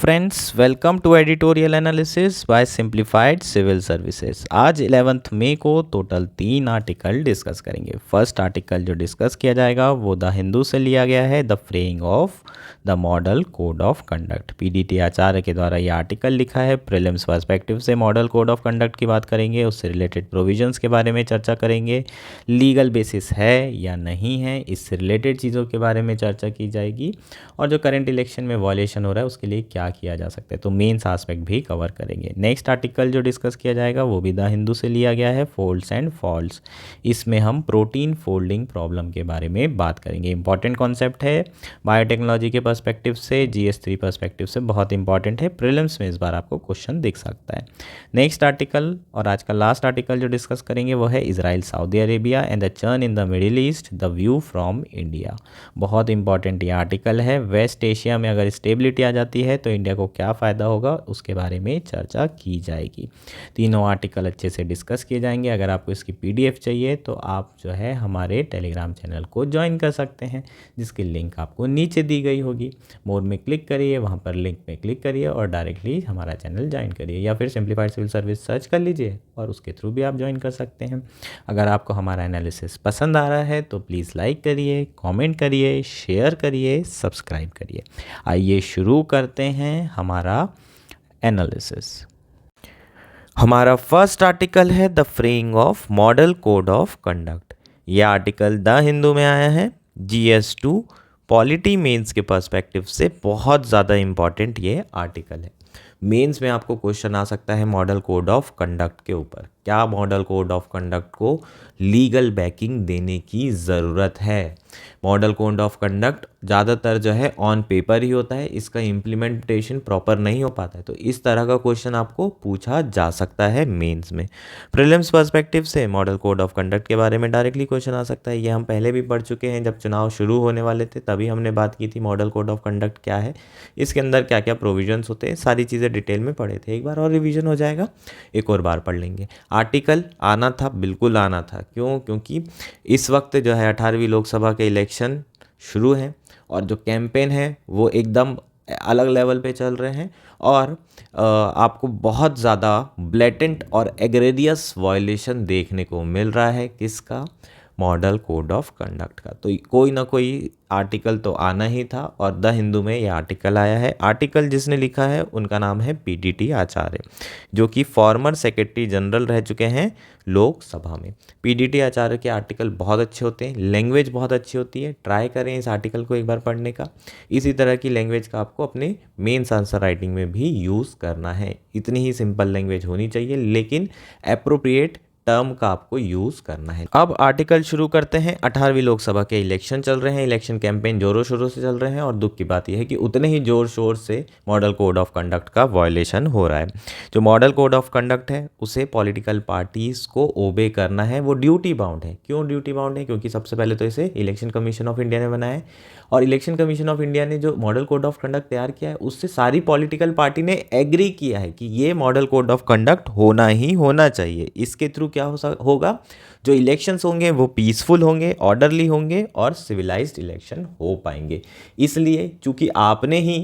Friends, welcome to editorial analysis by simplified civil services. आज 11 मई को टोटल 3 आर्टिकल डिस्कस करेंगे। फर्स्ट आर्टिकल जो डिस्कस किया जाएगा वो द हिंदू से लिया गया है, the fraying of the model code of conduct. PDT Acharya के द्वारा ये आर्टिकल लिखा है। प्रीलिम्स पर्सपेक्टिव से मॉडल कोड ऑफ कंडक्ट की बात करेंगे, उससे रिलेटेड प्रोविजंस के बारे में चर्चा करेंगे, लीगल बेसिस है या नहीं है, इससे रिलेटेड चीज़ों के बारे में चर्चा की जाएगी, और जो करंट इलेक्शन में वॉयलेशन हो रहा है उसके लिए क्या किया जा सकता है, तो मेंस आस्पेक्ट भी कवर करेंगे। नेक्स्ट आर्टिकल जो डिस्कस किया जाएगा वो भी द हिंदू से लिया गया है, फोल्ड्स एंड फॉल्ट्स। इसमें हम प्रोटीन फोल्डिंग प्रॉब्लम के बारे में बात करेंगे। इंपॉर्टेंट कॉन्सेप्ट है, बायोटेक्नोलॉजी के पर्सपेक्टिव से, GS3 पर्सपेक्टिव से बहुत इंपॉर्टेंट है। प्रीलिम्स में इस बार आपको क्वेश्चन दिख सकता है। नेक्स्ट आर्टिकल और आज का लास्ट आर्टिकल जो डिस्कस करेंगे वो है Israel Saudi Arabia and the churn in the Middle East, the view from India. बहुत इंपॉर्टेंट ये आर्टिकल है। वेस्ट एशिया में अगर स्टेबिलिटी आ जाती है तो इंडिया को क्या फ़ायदा होगा उसके बारे में चर्चा की जाएगी। तीनों आर्टिकल अच्छे से डिस्कस किए जाएंगे। अगर आपको इसकी PDF चाहिए तो आप जो है हमारे टेलीग्राम चैनल को ज्वाइन कर सकते हैं, जिसकी लिंक आपको नीचे दी गई होगी। मोर में क्लिक करिए, वहाँ पर लिंक में क्लिक करिए और डायरेक्टली हमारा चैनल ज्वाइन करिए, या फिर सिंप्लीफाइड सिविल सर्विस सर्च कर लीजिए और उसके थ्रू भी आप ज्वाइन कर सकते हैं। अगर आपको हमारा एनालिसिस पसंद आ रहा है तो प्लीज़ लाइक करिए, कमेंट करिए, शेयर करिए, सब्सक्राइब करिए। आइए शुरू करते हैं हमारा एनालिसिस। हमारा फर्स्ट आर्टिकल है the fraying of model code of conduct. यह आर्टिकल द हिंदू में आया है। GS2 पॉलिटी मेंस के पर्सपेक्टिव से बहुत ज़्यादा इम्पॉर्टेंट ये आर्टिकल है। मेंस में आपको क्वेश्चन आ सकता है मॉडल कोड ऑफ कंडक्ट के ऊपर। क्या मॉडल कोड ऑफ कंडक्ट को लीगल बैकिंग देने की ज़रूरत है? मॉडल कोड ऑफ कंडक्ट ज़्यादातर जो है ऑन पेपर ही होता है, इसका इम्प्लीमेंटेशन प्रॉपर नहीं हो पाता है, तो इस तरह का क्वेश्चन आपको पूछा जा सकता है मेंस में। प्रीलिम्स पर्सपेक्टिव से मॉडल कोड ऑफ कंडक्ट के बारे में डायरेक्टली क्वेश्चन आ सकता है। ये हम पहले भी पढ़ चुके हैं, जब चुनाव शुरू होने वाले थे तभी हमने बात की थी मॉडल कोड ऑफ कंडक्ट क्या है, इसके अंदर क्या क्या प्रोविजंस होते हैं, सारी चीज़ें डिटेल में पढ़े थे। एक बार और रिवीजन हो जाएगा, एक और बार पढ़ लेंगे। आर्टिकल आना था, बिल्कुल आना था। क्यों? क्योंकि इस वक्त जो है 18वीं लोकसभा के इलेक्शन शुरू हैं और जो कैंपेन है वो एकदम अलग लेवल पे चल रहे हैं, और आपको बहुत ज़्यादा ब्लेटेंट और एग्रेरियस वायलेशन देखने को मिल रहा है। किसका? मॉडल कोड ऑफ कंडक्ट का। तो कोई ना कोई आर्टिकल तो आना ही था और द हिंदू में ये आर्टिकल आया है। आर्टिकल जिसने लिखा है उनका नाम है PDT आचार्य, जो कि फॉर्मर सेक्रेटरी जनरल रह चुके हैं लोकसभा में। PDT आचार्य के आर्टिकल बहुत अच्छे होते हैं, लैंग्वेज बहुत अच्छी होती है। ट्राई करें इस आर्टिकल को एक बार पढ़ने का। इसी तरह की लैंग्वेज का आपको अपने मेंस आंसर राइटिंग में भी यूज़ करना है। इतनी ही सिंपल लैंग्वेज होनी चाहिए, लेकिन एप्रोप्रिएट टर्म का आपको यूज़ करना है। अब आर्टिकल शुरू करते हैं। 18वीं लोकसभा के इलेक्शन चल रहे हैं, इलेक्शन कैंपेन जोरों शोरों से चल रहे हैं, और दुख की बात यह है कि उतने ही जोर शोर से मॉडल कोड ऑफ कंडक्ट का वायलेशन हो रहा है। जो मॉडल कोड ऑफ कंडक्ट है उसे पॉलिटिकल पार्टीज़ को ओबे करना है, वो ड्यूटी बाउंड है। क्यों ड्यूटी बाउंड है? क्योंकि सबसे पहले तो इसे इलेक्शन कमीशन ऑफ इंडिया ने बनाया है, और इलेक्शन कमीशन ऑफ इंडिया ने जो मॉडल कोड ऑफ कंडक्ट तैयार किया है उससे सारी पॉलिटिकल पार्टी ने एग्री किया है कि ये मॉडल कोड ऑफ कंडक्ट होना ही होना चाहिए। इसके थ्रू क्या होगा, जो इलेक्शंस होंगे वो पीसफुल होंगे, ऑर्डरली होंगे और सिविलाइज्ड इलेक्शन हो पाएंगे। इसलिए चूंकि आपने ही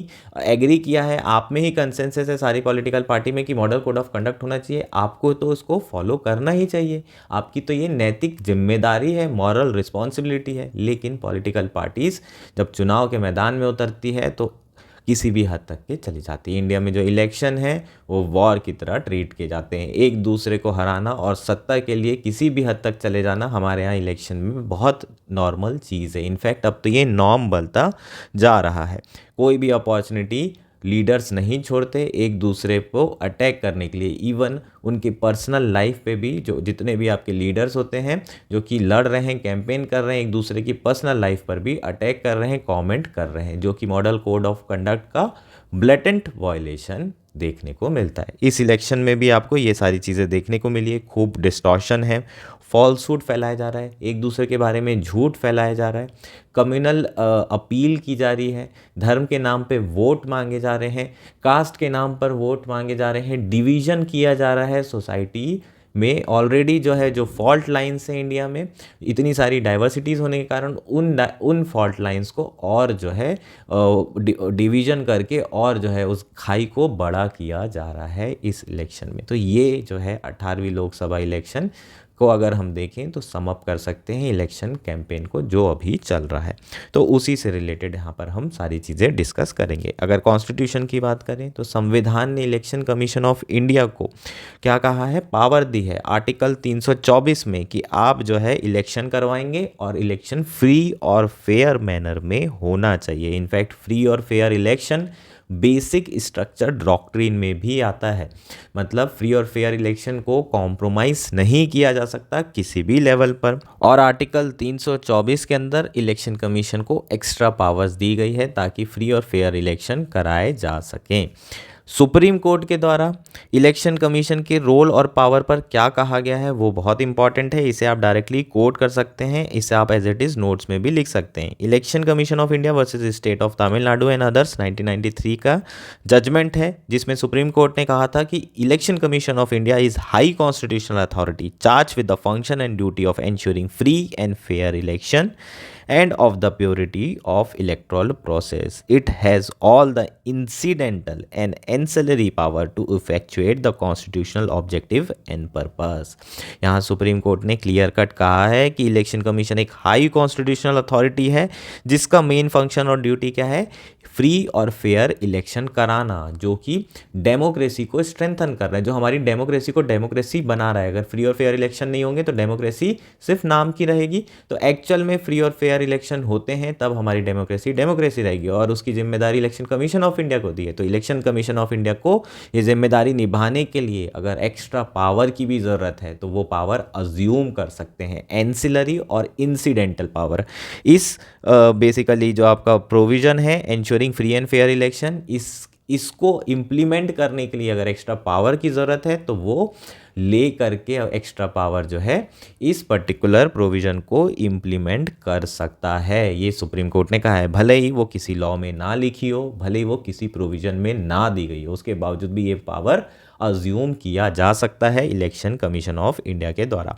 एग्री किया है, आप में ही कंसेंसस है सारी पॉलिटिकल पार्टी में कि मॉडल कोड ऑफ कंडक्ट होना चाहिए, आपको तो उसको फॉलो करना ही चाहिए। आपकी तो ये नैतिक जिम्मेदारी है, मॉरल रिस्पॉन्सिबिलिटी है। लेकिन पॉलिटिकल पार्टीज़ जब चुनाव के मैदान में उतरती है तो किसी भी हद तक के चली जाती है। इंडिया में जो इलेक्शन है वो वॉर की तरह ट्रीट किए जाते हैं। एक दूसरे को हराना और सत्ता के लिए किसी भी हद तक चले जाना हमारे यहाँ इलेक्शन में बहुत नॉर्मल चीज़ है। इनफैक्ट अब तो ये नॉर्म बनता जा रहा है। कोई भी अपॉर्चुनिटी लीडर्स नहीं छोड़ते एक दूसरे को अटैक करने के लिए। इवन उनकी पर्सनल लाइफ पे भी जो जितने भी आपके लीडर्स होते हैं जो कि लड़ रहे हैं, कैंपेन कर रहे हैं, एक दूसरे की पर्सनल लाइफ पर भी अटैक कर रहे हैं, कमेंट कर रहे हैं, जो कि मॉडल कोड ऑफ कंडक्ट का ब्लेटेंट वायलेशन देखने को मिलता है। इस इलेक्शन में भी आपको ये सारी चीज़ें देखने को मिली है। खूब डिस्टॉर्शन है, फॉल्सूट फैलाया जा रहा है, एक दूसरे के बारे में झूठ फैलाया जा रहा है, कम्युनल अपील की जा रही है, धर्म के नाम पे वोट मांगे जा रहे हैं, कास्ट के नाम पर वोट मांगे जा रहे हैं, डिवीज़न किया जा रहा है सोसाइटी में ऑलरेडी जो है जो फॉल्ट लाइंस हैं इंडिया में, इतनी सारी डाइवर्सिटीज़ होने के कारण उन फॉल्ट लाइंस को और जो है डिवीजन करके और जो है उस खाई को बड़ा किया जा रहा है इस इलेक्शन में। तो ये जो है 18वीं लोकसभा इलेक्शन को अगर हम देखें तो सम अप कर सकते हैं इलेक्शन कैंपेन को जो अभी चल रहा है। तो उसी से रिलेटेड यहाँ पर हम सारी चीज़ें डिस्कस करेंगे। अगर कॉन्स्टिट्यूशन की बात करें तो संविधान ने इलेक्शन कमीशन ऑफ इंडिया को क्या कहा है, पावर दी है आर्टिकल 324 में कि आप जो है इलेक्शन करवाएंगे और इलेक्शन फ्री और फेयर मैनर में होना चाहिए। इनफैक्ट फ्री और fair election basic structure doctrine में भी आता है। मतलब फ्री और फेयर इलेक्शन को कॉम्प्रोमाइज़ नहीं किया जा सकता किसी भी लेवल पर। और आर्टिकल 324 के अंदर इलेक्शन कमीशन को एक्स्ट्रा पावर्स दी गई है ताकि फ्री और फेयर इलेक्शन कराए जा सकें। सुप्रीम कोर्ट के द्वारा इलेक्शन कमीशन के रोल और पावर पर क्या कहा गया है वो बहुत इंपॉर्टेंट है। इसे आप डायरेक्टली कोट कर सकते हैं, इसे आप एज इट इज़ नोट्स में भी लिख सकते हैं। Election commission of India versus state of Tamil Nadu and others 1993 का जजमेंट है, जिसमें सुप्रीम कोर्ट ने कहा था कि election commission of India is high constitutional authority charge with the function and duty of ensuring free and fair election and of the purity of electoral process. It has all the incidental and ancillary power to effectuate the constitutional objective and purpose. यहाँ supreme Court ने clear cut कहा है कि election commission एक high constitutional authority है जिसका main function और duty क्या है, फ्री और फेयर इलेक्शन कराना, जो कि डेमोक्रेसी को स्ट्रेंथन कर रहा है, जो हमारी डेमोक्रेसी को डेमोक्रेसी बना रहा है। अगर फ्री और फेयर इलेक्शन नहीं होंगे तो डेमोक्रेसी सिर्फ नाम की रहेगी। तो एक्चुअल में फ्री और फेयर इलेक्शन होते हैं तब हमारी डेमोक्रेसी डेमोक्रेसी रहेगी, और उसकी जिम्मेदारी इलेक्शन कमीशन ऑफ इंडिया को दी है। तो इलेक्शन कमीशन ऑफ इंडिया को ये जिम्मेदारी निभाने के लिए अगर एक्स्ट्रा पावर की भी ज़रूरत है तो वो पावर अज्यूम कर सकते हैं, एंसिलरी और इंसिडेंटल पावर। इस बेसिकली जो आपका प्रोविज़न है ensuring free and fair election, इसको इम्प्लीमेंट करने के लिए अगर एक्स्ट्रा पावर की ज़रूरत है तो वो ले करके एक्स्ट्रा पावर जो है इस पर्टिकुलर प्रोविज़न को इम्प्लीमेंट कर सकता है। ये सुप्रीम कोर्ट ने कहा है, भले ही वो किसी लॉ में ना लिखी हो, भले ही वो किसी प्रोविज़न में ना दी गई हो, उसके बावजूद भी ये पावर अज्यूम किया जा सकता है इलेक्शन कमीशन ऑफ इंडिया के द्वारा।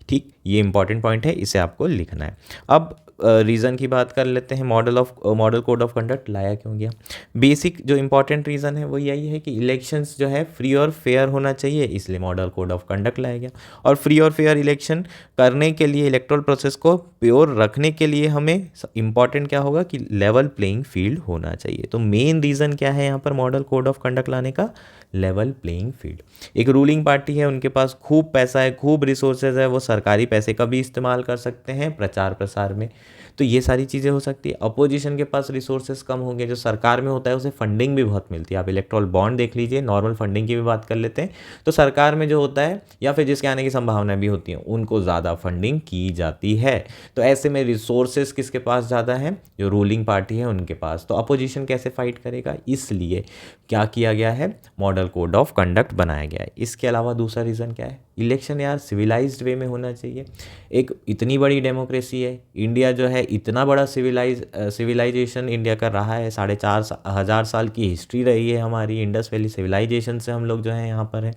ठीक, ये इंपॉर्टेंट पॉइंट है, इसे आपको लिखना है। अब रीज़न की बात कर लेते हैं। मॉडल कोड ऑफ कंडक्ट लाया क्यों गया? बेसिक जो इंपॉर्टेंट रीज़न है वो यही है कि इलेक्शंस जो है फ्री और फेयर होना चाहिए, इसलिए मॉडल कोड ऑफ कंडक्ट लाया गया। और फ्री और फेयर इलेक्शन करने के लिए, इलेक्टोरल प्रोसेस को प्योर रखने के लिए हमें इंपॉर्टेंट क्या होगा कि लेवल प्लेइंग फील्ड होना चाहिए। तो मेन रीज़न क्या है यहाँ पर मॉडल कोड ऑफ कंडक्ट लाने का? Level playing field. एक रूलिंग पार्टी है, उनके पास खूब पैसा है, खूब रिसोर्सेज है, वो सरकारी पैसे का भी इस्तेमाल कर सकते हैं प्रचार प्रसार में, तो ये सारी चीज़ें हो सकती है। अपोजिशन के पास रिसोर्सेज कम होंगे, जो सरकार में होता है उसे फंडिंग भी बहुत मिलती है। आप इलेक्ट्रल बॉन्ड देख लीजिए, नॉर्मल फंडिंग की भी बात कर लेते हैं तो सरकार में जो होता है या फिर जिसके आने की संभावना भी होती है उनको ज़्यादा फंडिंग की जाती है। तो ऐसे में रिसोर्सेज किसके पास ज़्यादा है? जो रूलिंग पार्टी है उनके पास। तो अपोजिशन कैसे फाइट करेगा? इसलिए क्या किया गया है? मॉडल कोड ऑफ कंडक्ट बनाया गया है। इसके अलावा दूसरा रीज़न क्या है? इलेक्शन यार सिविलाइज्ड वे में होना चाहिए। एक इतनी बड़ी डेमोक्रेसी है इंडिया, जो है इतना बड़ा सिविलाइजेशन इंडिया का रहा है, 4,500 साल की हिस्ट्री रही है हमारी, इंडस वैली सिविलाइजेशन से हम लोग जो है यहाँ पर हैं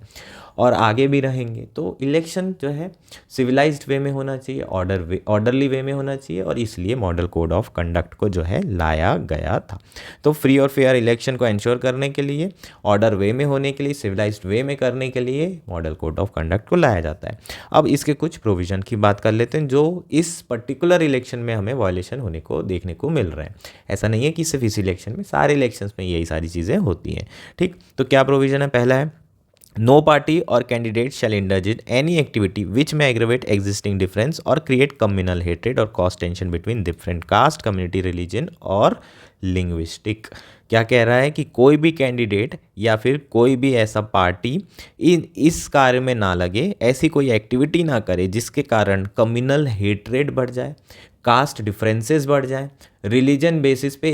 और आगे भी रहेंगे। तो इलेक्शन जो है सिविलाइज्ड वे में होना चाहिए, ऑर्डरली वे में होना चाहिए, और इसलिए मॉडल कोड ऑफ कंडक्ट को जो है लाया गया था। तो फ्री और फेयर इलेक्शन को इंश्योर करने के लिए, ऑर्डर वे में होने के लिए, सिविलाइज्ड वे में करने के लिए मॉडल कोड ऑफ कंडक्ट को लाया जाता है। अब इसके कुछ प्रोविज़न की बात कर लेते हैं जो इस पर्टिकुलर इलेक्शन में हमें वायलेशन होने को देखने को मिल रहे हैं। ऐसा नहीं है कि सिर्फ इस इलेक्शन में, सारे इलेक्शंस में यही सारी चीज़ें होती हैं। ठीक, तो क्या प्रोविज़न है? पहला है, no party or candidate shall indulge in any activity which may aggravate existing difference or create communal hatred or cause tension between different caste, community, religion और linguistic। क्या कह रहा है कि कोई भी कैंडिडेट या फिर कोई भी ऐसा पार्टी इस कार्य में ना लगे, ऐसी कोई एक्टिविटी ना करे जिसके कारण कम्युनल हेट्रेड बढ़ जाए, कास्ट डिफरेंसेस बढ़ जाए, रिलीजन बेसिस पे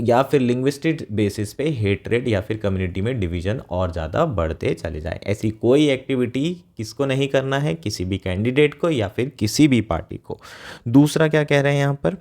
या फिर लिंग्विस्टिक बेसिस पे हेट्रेड या फिर कम्युनिटी में डिवीजन और ज़्यादा बढ़ते चले जाए। ऐसी कोई एक्टिविटी किसको नहीं करना है? किसी भी कैंडिडेट को या फिर किसी भी पार्टी को। दूसरा क्या कह रहे हैं यहाँ पर?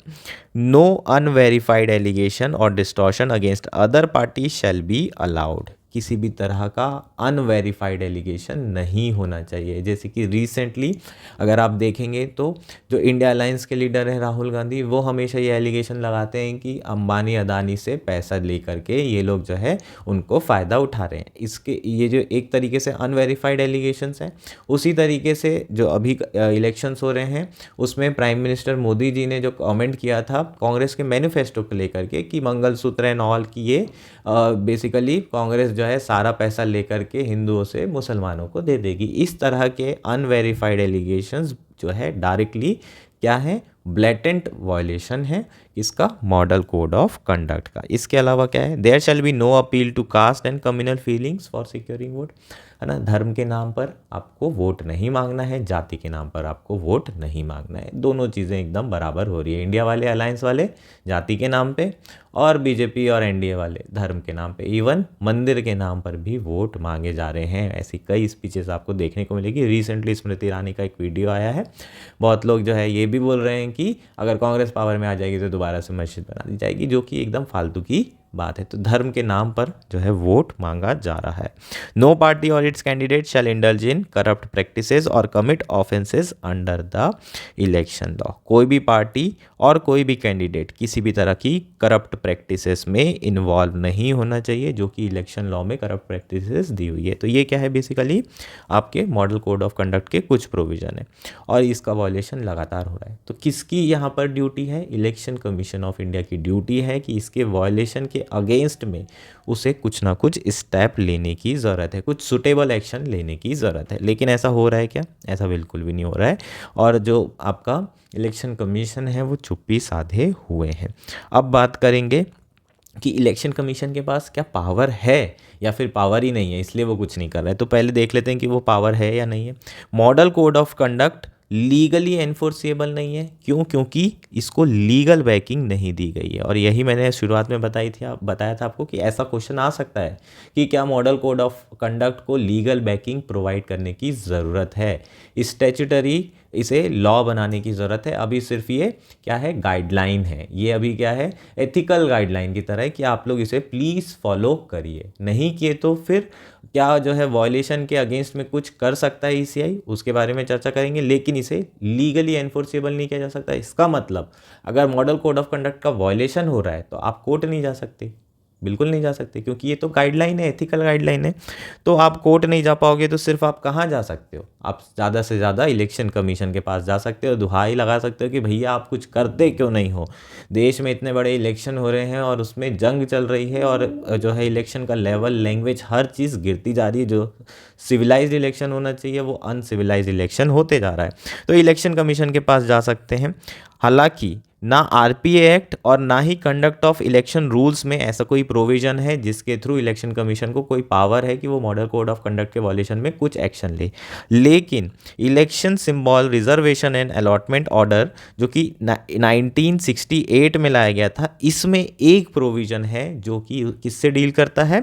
नो अनवेरीफाइड एलिगेशन और distortion against other party shall be allowed. किसी भी तरह का अनवेरीफाइड एलिगेशन नहीं होना चाहिए। जैसे कि रिसेंटली अगर आप देखेंगे तो जो इंडिया अलायंस के लीडर हैं राहुल गांधी, वो हमेशा ये एलिगेशन लगाते हैं कि अंबानी अदानी से पैसा लेकर के ये लोग जो है उनको फ़ायदा उठा रहे हैं। इसके ये जो एक तरीके से अनवेरीफाइड एलिगेशंस हैं, उसी तरीके से जो अभी इलेक्शंस हो रहे हैं उसमें प्राइम मिनिस्टर मोदी जी ने जो कमेंट किया था कांग्रेस के मैनिफेस्टो को लेकर के कि मंगलसूत्र एंड ऑल की ये बेसिकली कांग्रेस जो है सारा पैसा लेकर के हिंदुओं से मुसलमानों को दे देगी। इस तरह के अनवेरीफाइड एलिगेशंस जो है डायरेक्टली क्या है, ब्लैटेंट वायलेशन है इसका मॉडल कोड ऑफ कंडक्ट का। इसके अलावा क्या है, there shall be no appeal to caste and communal feelings for securing vote, है ना। धर्म के नाम पर आपको वोट नहीं मांगना है, जाति के नाम पर आपको वोट नहीं मांगना है। दोनों चीज़ें एकदम बराबर हो रही है। इंडिया वाले अलायंस वाले जाति के नाम पे और बीजेपी और एनडीए वाले धर्म के नाम पे, इवन मंदिर के नाम पर भी वोट मांगे जा रहे हैं। ऐसी कई स्पीचेस आपको देखने को मिलेगी। रिसेंटली स्मृति ईरानी का एक वीडियो आया है, बहुत लोग जो है ये भी बोल रहे हैं कि अगर कांग्रेस पावर में आ जाएगी तो दोबारा से मस्जिद बना दी जाएगी, जो कि एकदम फालतू की बात है। तो धर्म के नाम पर जो है वोट मांगा जा रहा है। नो पार्टी और its candidate shall indulge in corrupt practices और commit offences under the election law. कोई भी पार्टी और कोई भी कैंडिडेट किसी भी तरह की करप्ट प्रैक्टिसेस में इन्वॉल्व नहीं होना चाहिए, जो कि इलेक्शन लॉ में करप्ट प्रैक्टिसेस दी हुई है। तो ये क्या है, बेसिकली आपके मॉडल कोड ऑफ कंडक्ट के कुछ प्रोविजन है और इसका वॉयलेशन लगातार हो रहा है। तो किसकी यहाँ पर ड्यूटी है, इलेक्शन कमीशन ऑफ इंडिया की ड्यूटी है कि इसके वॉयलेशन के अगेंस्ट में उसे कुछ ना कुछ स्टेप लेने की ज़रूरत है, कुछ सुटेबल एक्शन लेने की ज़रूरत है। लेकिन ऐसा हो रहा है क्या? ऐसा बिल्कुल भी नहीं हो रहा है और जो आपका इलेक्शन कमीशन है वो चुप्पी साधे हुए हैं। अब बात करेंगे कि इलेक्शन कमीशन के पास क्या पावर है या फिर पावर ही नहीं है इसलिए वो कुछ नहीं कर रहा है। तो पहले देख लेते हैं कि वो पावर है या नहीं है। Model code of conduct legally enforceable नहीं है। क्यों? क्योंकि इसको लीगल बैकिंग नहीं दी गई है। और यही मैंने शुरुआत में बताया था आपको कि ऐसा क्वेश्चन आ सकता है कि क्या मॉडल कोड ऑफ कंडक्ट को लीगल बैकिंग प्रोवाइड करने की ज़रूरत है, स्टैट्यूटरी इसे लॉ बनाने की ज़रूरत है। अभी सिर्फ ये क्या है, गाइडलाइन है। ये अभी क्या है, एथिकल गाइडलाइन की तरह है कि आप लोग इसे प्लीज़ फॉलो करिए। नहीं किए तो फिर क्या जो है वॉयलेशन के अगेंस्ट में कुछ कर सकता है ईसीआई, उसके बारे में चर्चा करेंगे। लेकिन इसे लीगली एनफोर्सेबल नहीं किया जा सकता। इसका मतलब अगर मॉडल कोड ऑफ कंडक्ट का वॉयलेशन हो रहा है तो आप कोर्ट नहीं जा सकते, बिल्कुल नहीं जा सकते, क्योंकि ये तो गाइडलाइन है, एथिकल गाइडलाइन है। तो आप कोर्ट नहीं जा पाओगे तो सिर्फ आप कहाँ जा सकते हो, आप ज़्यादा से ज़्यादा इलेक्शन कमीशन के पास जा सकते हो, दुहाई लगा सकते हो कि भैया आप कुछ करते क्यों नहीं हो। देश में इतने बड़े इलेक्शन हो रहे हैं और उसमें जंग चल रही है और जो है इलेक्शन का लेवल, लैंग्वेज, हर चीज़ गिरती जा रही है। जो सिविलाइज्ड इलेक्शन होना चाहिए वो अनसिविलाइज्ड इलेक्शन होते जा रहा है। तो इलेक्शन कमीशन के पास जा सकते हैं। हालांकि ना आरपीए एक्ट और ना ही कंडक्ट ऑफ इलेक्शन रूल्स में ऐसा कोई प्रोविजन है जिसके थ्रू इलेक्शन कमीशन को कोई पावर है कि वो मॉडल कोड ऑफ कंडक्ट के वॉयलेशन में कुछ एक्शन ले। लेकिन election symbol reservation and allotment order जो कि 1968 में लाया गया था, इसमें एक प्रोविजन है जो कि किससे डील करता है,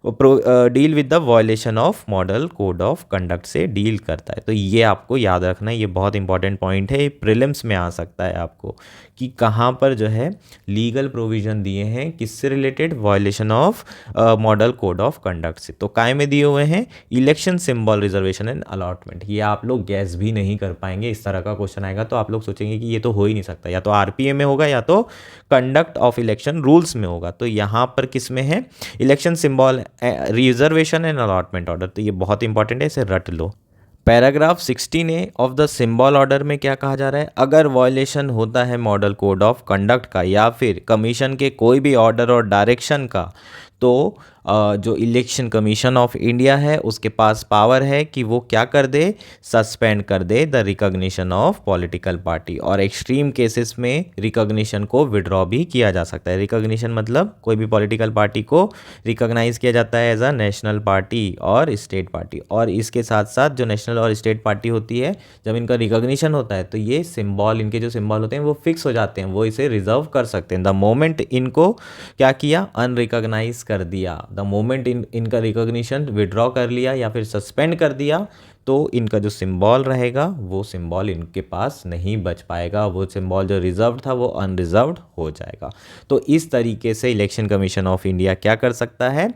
deal with the violation of model code of conduct से डील करता है। तो ये आपको याद रखना है, ये बहुत इंपॉर्टेंट पॉइंट है। ये प्रीलिम्स में आ सकता है आपको कि कहाँ पर जो है लीगल प्रोविजन दिए हैं किससे related, violation of model code of conduct से। तो काय में दिए हुए हैं, election symbol reservation and allotment. ये आप लोग गैस भी नहीं कर पाएंगे। इस तरह का क्वेश्चन आएगा तो आप लोग सोचेंगे कि ये तो हो ही नहीं सकता, या तो आरपीए में होगा या तो कंडक्ट ऑफ इलेक्शन रूल्स में होगा। तो यहाँ पर किस में है, election symbol reservation and allotment order. तो ये बहुत इंपॉर्टेंट है, इसे रट लो। Paragraph 16A of the symbol order में क्या कहा जा रहा है, अगर वॉयलेशन होता है मॉडल कोड ऑफ कंडक्ट का या फिर कमीशन के कोई भी ऑर्डर और डायरेक्शन का, तो जो इलेक्शन कमीशन ऑफ इंडिया है उसके पास पावर है कि वो क्या कर दे, सस्पेंड कर दे the recognition of political party. और एक्सट्रीम केसेस में रिकॉग्निशन को विड्रॉ भी किया जा सकता है। रिकॉग्निशन मतलब कोई भी पॉलिटिकल पार्टी को रिकॉग्नाइज किया जाता है एज अ नेशनल पार्टी और स्टेट पार्टी। और इसके साथ साथ जो नेशनल और स्टेट पार्टी होती है, जब इनका रिकॉग्निशन होता है तो ये सिंबल, इनके जो सिंबल होते हैं वो फिक्स हो जाते हैं, वो इसे रिजर्व कर सकते हैं। द मोमेंट इनको क्या किया, अनरिकॉग्नाइज कर दिया, द मोमेंट इनका रिकॉग्निशन विड्रॉ कर लिया या फिर सस्पेंड कर दिया, तो इनका जो सिंबल रहेगा वो सिंबल इनके पास नहीं बच पाएगा, वो सिंबल जो रिजर्व था वो अनरिजर्व्ड हो जाएगा। तो इस तरीके से इलेक्शन कमीशन ऑफ इंडिया क्या कर सकता है,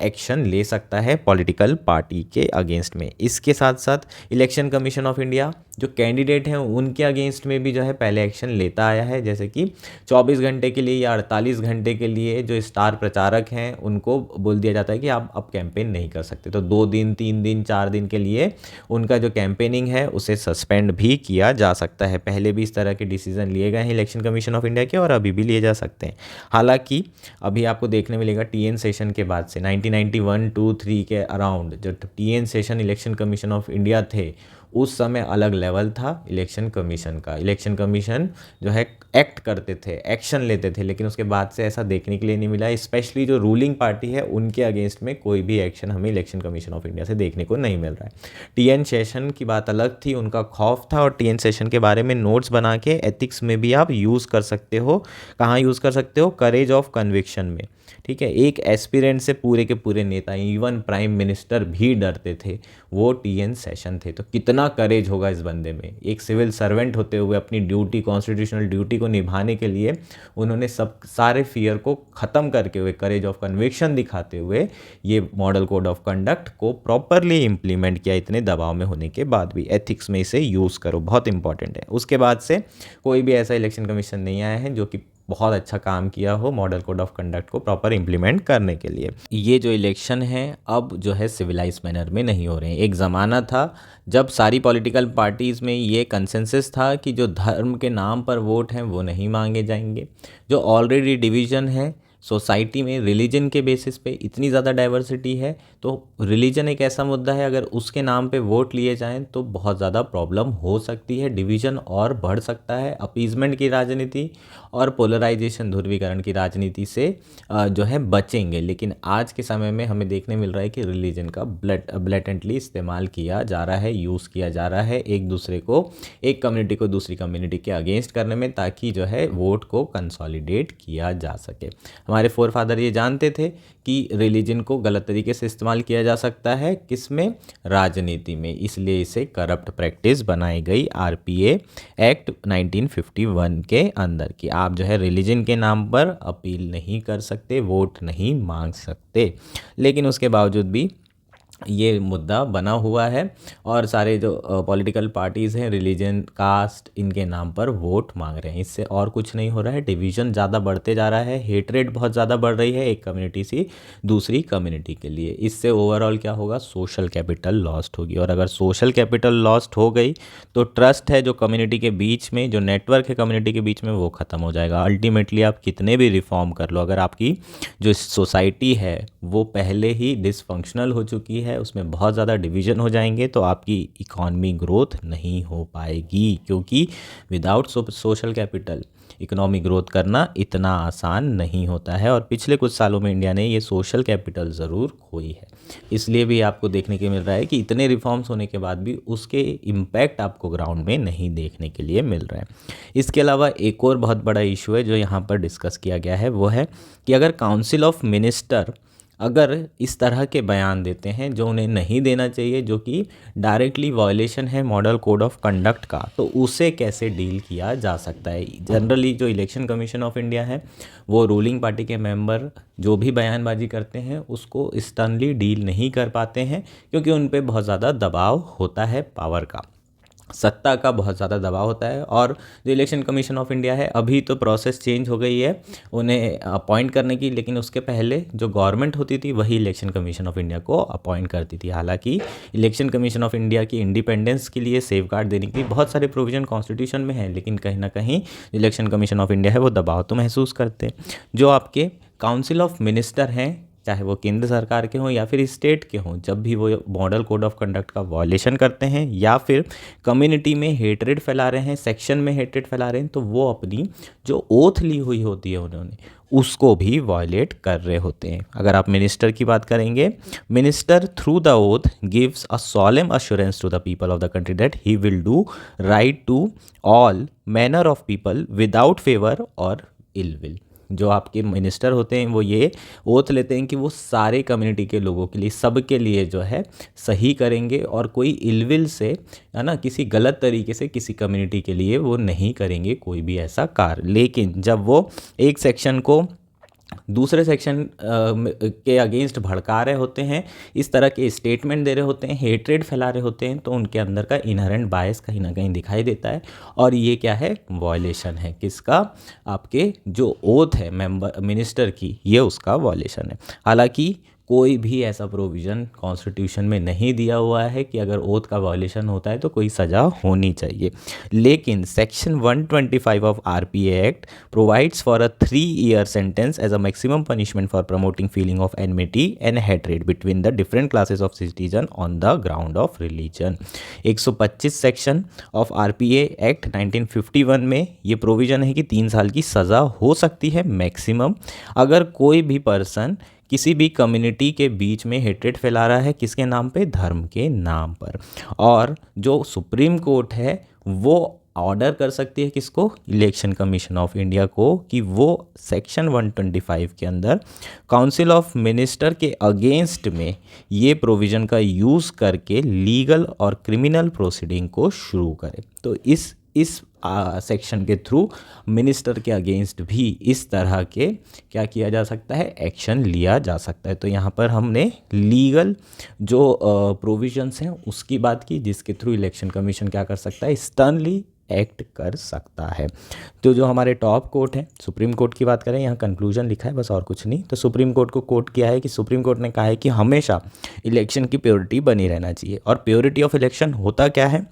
एक्शन ले सकता है पॉलिटिकल पार्टी के अगेंस्ट में। इसके साथ साथ इलेक्शन कमीशन ऑफ इंडिया जो कैंडिडेट हैं उनके अगेंस्ट में भी जो है पहले एक्शन लेता आया है, जैसे कि 24 घंटे के लिए या 48 घंटे के लिए जो स्टार प्रचारक हैं उनको बोल दिया जाता है कि आप अब कैंपेन नहीं कर सकते, तो 2 दिन 3 दिन 4 दिन के लिए उनका जो कैंपेनिंग है उसे सस्पेंड भी किया जा सकता है। पहले भी इस तरह के डिसीजन लिए गए हैं इलेक्शन कमीशन ऑफ इंडिया के और अभी भी लिए जा सकते हैं। हालांकि अभी आपको देखने मिलेगा टीएन सेशन के बाद से 1991-2-3 के अराउंड जो TN session election commission of India थे उस समय अलग लेवल था इलेक्शन कमीशन का। इलेक्शन कमीशन जो है एक्ट करते थे, एक्शन लेते थे, लेकिन उसके बाद से ऐसा देखने के लिए नहीं मिला। स्पेशली जो रूलिंग पार्टी है उनके अगेंस्ट में कोई भी एक्शन हमें इलेक्शन कमीशन ऑफ इंडिया से देखने को नहीं मिल रहा है। टीएन सेशन की बात अलग थी, उनका खौफ था, और टीएन सेशन के बारे में नोट्स बना के एथिक्स में भी आप यूज़ कर सकते हो। कहाँ यूज़ कर सकते हो? करेज ऑफ कन्विक्शन में। ठीक है, एक एस्पिरेंट से पूरे के पूरे नेता, इवन प्राइम मिनिस्टर भी डरते थे, वो टीएन सेशन थे। तो कितना करेज होगा इस बंदे में। एक सिविल सर्वेंट होते हुए अपनी ड्यूटी, कॉन्स्टिट्यूशनल ड्यूटी को निभाने के लिए उन्होंने सब सारे फियर को ख़त्म करके हुए, करेज ऑफ कन्विक्शन दिखाते हुए ये मॉडल कोड ऑफ कंडक्ट को प्रॉपरली इम्प्लीमेंट किया। इतने दबाव में होने के बाद भी एथिक्स में इसे यूज़ करो, बहुत इंपॉर्टेंट है। उसके बाद से कोई भी ऐसा इलेक्शन कमीशन नहीं आया है जो कि बहुत अच्छा काम किया हो मॉडल कोड ऑफ कंडक्ट को प्रॉपर इम्प्लीमेंट करने के लिए। ये जो इलेक्शन है अब जो है सिविलाइज मैनर में नहीं हो रहे हैं। एक ज़माना था जब सारी पॉलिटिकल पार्टीज़ में ये कंसेंसस था कि जो धर्म के नाम पर वोट हैं वो नहीं मांगे जाएंगे। जो ऑलरेडी डिवीज़न है सोसाइटी में रिलीजन के बेसिस पे, इतनी ज़्यादा डाइवर्सिटी है, तो रिलीजन एक ऐसा मुद्दा है अगर उसके नाम पे वोट लिए जाएं तो बहुत ज़्यादा प्रॉब्लम हो सकती है, डिवीज़न और बढ़ सकता है। अपीजमेंट की राजनीति और पोलराइजेशन, ध्रुवीकरण की राजनीति से जो है बचेंगे। लेकिन आज के समय में हमें देखने मिल रहा है कि रिलीजन का ब्लेटेंटली इस्तेमाल किया जा रहा है, यूज़ किया जा रहा है एक दूसरे को, एक कम्युनिटी को दूसरी कम्युनिटी के अगेंस्ट करने में, ताकि जो है वोट को कंसोलिडेट किया जा सके। हमारे फोर फादर ये जानते थे कि रिलीजन को गलत तरीके से इस्तेमाल किया जा सकता है, किसमें? राजनीति में। इसलिए इसे करप्ट प्रैक्टिस बनाई गई आरपीए एक्ट 1951 के अंदर कि आप जो है रिलीजन के नाम पर अपील नहीं कर सकते, वोट नहीं मांग सकते। लेकिन उसके बावजूद भी ये मुद्दा बना हुआ है और सारे जो पॉलिटिकल पार्टीज़ हैं रिलीजन, कास्ट, इनके नाम पर वोट मांग रहे हैं। इससे और कुछ नहीं हो रहा है, डिवीज़न ज़्यादा बढ़ते जा रहा है, हेटरेट बहुत ज़्यादा बढ़ रही है एक कम्युनिटी से दूसरी कम्युनिटी के लिए। इससे ओवरऑल क्या होगा? सोशल कैपिटल लॉस्ट होगी, और अगर सोशल कैपिटल लॉस्ट हो गई तो ट्रस्ट है जो कम्युनिटी के बीच में, जो नेटवर्क है कम्युनिटी के बीच में, वो ख़त्म हो जाएगा। अल्टीमेटली आप कितने भी रिफॉर्म कर लो, अगर आपकी जो सोसाइटी है वो पहले ही डिसफंक्शनल हो चुकी है, उसमें बहुत ज़्यादा डिवीज़न हो जाएंगे, तो आपकी इकॉनमी ग्रोथ नहीं हो पाएगी, क्योंकि without social capital economic growth करना इतना आसान नहीं होता है। और पिछले कुछ सालों में इंडिया ने ये सोशल कैपिटल ज़रूर खोई है। इसलिए भी आपको देखने के मिल रहा है कि इतने रिफॉर्म्स होने के बाद भी उसके इम्पैक्ट आपको ग्राउंड में नहीं देखने के लिए मिल रहा है। इसके अलावा एक और बहुत बड़ा इशू है जो यहाँ पर डिस्कस किया गया है, वो है कि अगर काउंसिल ऑफ मिनिस्टर अगर इस तरह के बयान देते हैं जो उन्हें नहीं देना चाहिए, जो कि डायरेक्टली वायलेशन है मॉडल कोड ऑफ कंडक्ट का, तो उसे कैसे डील किया जा सकता है? जनरली जो इलेक्शन कमीशन ऑफ इंडिया है वो रूलिंग पार्टी के मेंबर जो भी बयानबाजी करते हैं उसको स्टर्नली डील नहीं कर पाते हैं, क्योंकि उन पे बहुत ज़्यादा दबाव होता है, पावर का, सत्ता का बहुत ज़्यादा दबाव होता है। और जो इलेक्शन कमीशन ऑफ इंडिया है, अभी तो प्रोसेस चेंज हो गई है उन्हें अपॉइंट करने की, लेकिन उसके पहले जो गवर्नमेंट होती थी वही इलेक्शन कमीशन ऑफ इंडिया को अपॉइंट करती थी। हालांकि इलेक्शन कमीशन ऑफ इंडिया की इंडिपेंडेंस के लिए सेफ गार्ड देने के लिए बहुत सारे प्रोविजन कॉन्स्टिट्यूशन में हैं, लेकिन कहीं ना कहीं इलेक्शन कमीशन ऑफ इंडिया है वो दबाव तो महसूस करते हैं। जो आपके काउंसिल ऑफ मिनिस्टर हैं, चाहे वो केंद्र सरकार के हों या फिर स्टेट के हों, जब भी वो मॉडल कोड ऑफ कंडक्ट का वायलेशन करते हैं या फिर कम्युनिटी में हेट्रेड फैला रहे हैं, सेक्शन में हेट्रेड फैला रहे हैं, तो वो अपनी जो ओथ ली हुई होती है उन्होंने, उसको भी वायलेट कर रहे होते हैं। अगर आप मिनिस्टर की बात करेंगे, minister through the oath gives a solemn assurance to the people of the country that he will do right to all manner of people without favour और इल विल। जो आपके मिनिस्टर होते हैं वो ये ओथ लेते हैं कि वो सारे कम्युनिटी के लोगों के लिए, सबके लिए जो है सही करेंगे और कोई इलविल से, है ना, किसी गलत तरीके से किसी कम्युनिटी के लिए वो नहीं करेंगे कोई भी ऐसा कार्य। लेकिन जब वो एक सेक्शन को दूसरे सेक्शन के अगेंस्ट भड़का रहे होते हैं, इस तरह के स्टेटमेंट दे रहे होते हैं, हेट्रेड फैला रहे होते हैं, तो उनके अंदर का इनहेरेंट बायस कहीं ना कहीं दिखाई देता है। और ये क्या है, वॉयलेशन है किसका, आपके जो ओथ है मेंबर मिनिस्टर की, ये उसका वॉयलेशन है। हालांकि कोई भी ऐसा प्रोविज़न कॉन्स्टिट्यूशन में नहीं दिया हुआ है कि अगर ओथ का वॉयलेशन होता है तो कोई सज़ा होनी चाहिए। लेकिन section 125 of RPA act provides for a 3-year sentence as a maximum punishment for promoting feeling of enmity and hatred between the different classes of citizen on the ground of religion. 125 section of RPA act 1951 में ये provision है कि 3 साल की सज़ा हो सकती है मैक्सिमम, अगर कोई भी पर्सन किसी भी कम्युनिटी के बीच में हेट्रेड फैला रहा है, किसके नाम पे, धर्म के नाम पर। और जो सुप्रीम कोर्ट है वो ऑर्डर कर सकती है किसको, इलेक्शन कमीशन ऑफ इंडिया को, कि वो सेक्शन 125 के अंदर काउंसिल ऑफ मिनिस्टर के अगेंस्ट में ये प्रोविज़न का यूज़ करके लीगल और क्रिमिनल प्रोसीडिंग को शुरू करे। तो इस सेक्शन के थ्रू मिनिस्टर के अगेंस्ट भी इस तरह के क्या किया जा सकता है, एक्शन लिया जा सकता है। तो यहाँ पर हमने लीगल जो प्रोविजंस हैं उसकी बात की, जिसके थ्रू इलेक्शन कमीशन क्या कर सकता है, स्टर्नली एक्ट कर सकता है। तो जो हमारे टॉप कोर्ट है, सुप्रीम कोर्ट की बात करें, यहाँ कंक्लूजन लिखा है बस और कुछ नहीं। तो सुप्रीम कोर्ट को कोर्ट किया है कि सुप्रीम कोर्ट ने कहा है कि हमेशा इलेक्शन की प्योरिटी बनी रहना चाहिए। और प्योरिटी ऑफ इलेक्शन होता क्या है,